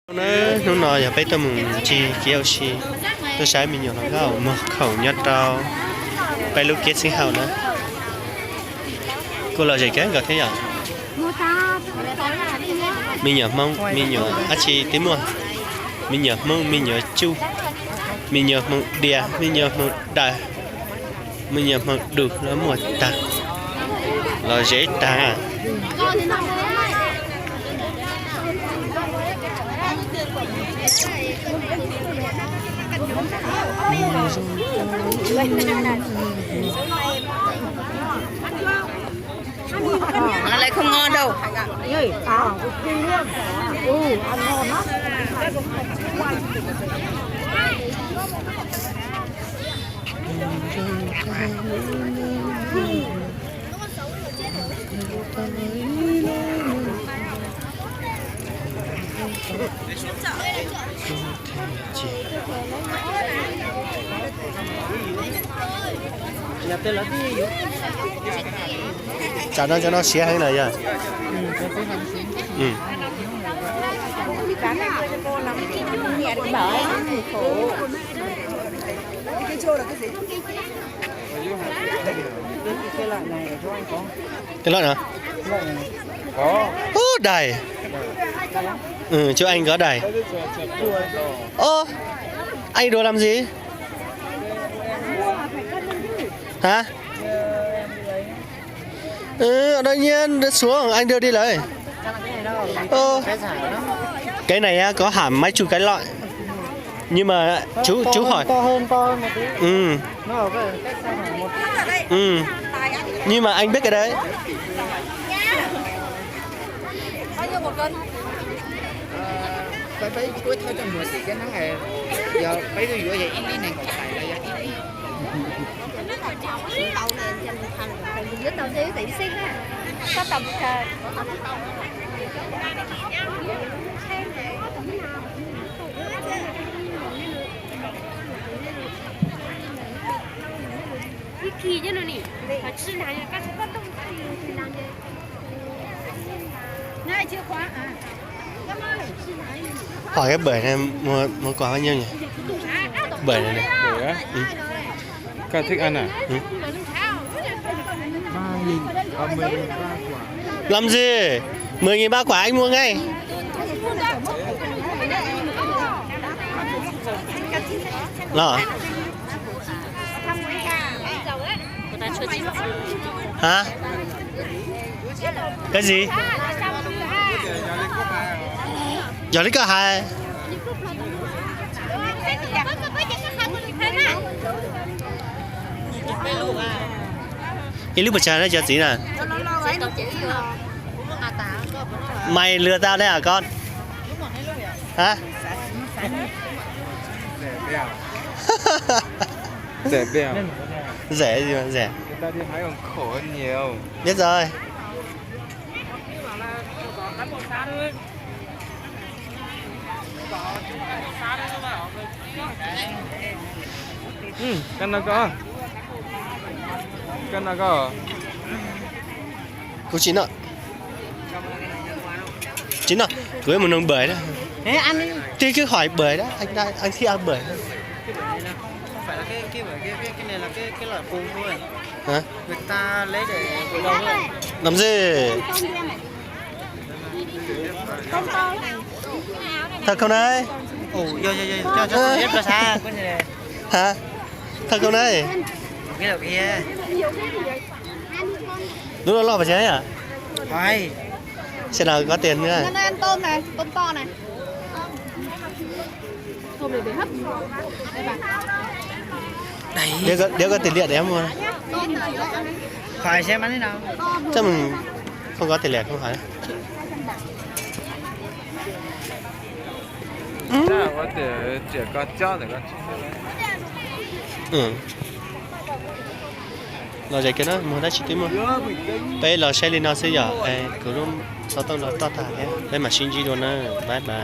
nó nói giờ bây giờ mình chi kiểu chi tôi sai mình nhiều nó gạo mà khẩu nhất tao bây lúc kết sinh hào nữa cô là gì cái gặp thế nhở mình nhớ mong mình nhớ chi tím mua mình nhớ mong mình nhớ chu mình nhớ mong đìa mình nhớ mong đại mình nhớ mong được nó một ta là dễ ta nó lại không ngon đâu. Ăn ngon lắm. cho nó xé hay này nha. Cá này cho cô lắm. Nhẹ đi bảo khổ. Cái chô là cái gì? Cái loại này cho anh có. Cái loại nào? Có. Ô đầy. Cho anh có đầy. Ô, anh đồ làm gì? Hả? Đương nhiên xuống anh đưa đi lấy. Cái này có hẳn mấy chục cái loại. Nhưng mà chú hỏi. To hơn một tí. Nó ở cái cách xa khoảng một. Nhưng mà anh biết cái đấy. Bao nhiêu một cân? Bây cuối thôi cho mùa cái nắng này. Giờ bây giờ vậy in đi này còn phải là giờ in đi. Tàu này trên thành dưới tàu dưới tỷ xích á. Có tầm trời. Kỳ chứ nó nè, phải吃哪样？干什么东西？吃哪样？那就花啊！干嘛嘞？吃哪样？ Hỏi cái bưởi này mua quả bao nhiêu nhỉ? Bưởi này này. Bưởi á? Các thích ăn à? 30.000 quả. Làm gì? 10.000 3 quả anh mua ngay. Nào. Hả? Cái gì? Giờ lấy cái hai. Cái lúc mà chờ nó chờ gì nè? Mày lừa tao đấy hả con? Hả? Rẻ bèo. Rẻ gì mà rẻ? Người ta đi hái còn khổ hơn nhiều. Biết rồi. Cân nào có? Cân nào có? Cô Chín ạ. Chín ạ, cưới một nông bưởi đó. Thế ăn đi. Thì cứ hỏi bưởi đó, anh khi ăn bưởi. Không phải là cái này là cái loại cồn thôi. Hả? Người ta lấy để gửi đâu thôi. Làm gì? Thật không đấy? Ồ, cho biết là xa. Hả? Thật không đấy? Cái đầu kia. Đúng là lo phải chế à? Phải. Xem nào có tiền nữa. Nó ăn tôm này, tôm to này. Tôm để hấp. Đây. Nếu có tiền lẻ để em mua. Phải xem ăn thế nào. Chắc mình không có tiền lẻ không phải. Chắc là có thể chỉ có cho để con. Rồi vậy cái nó mua đã chỉ tí mua. Bây giờ xe lên nó sẽ giờ, cứ luôn sau đó nó to thả hết. Bây mà xin gì luôn á, bye bye.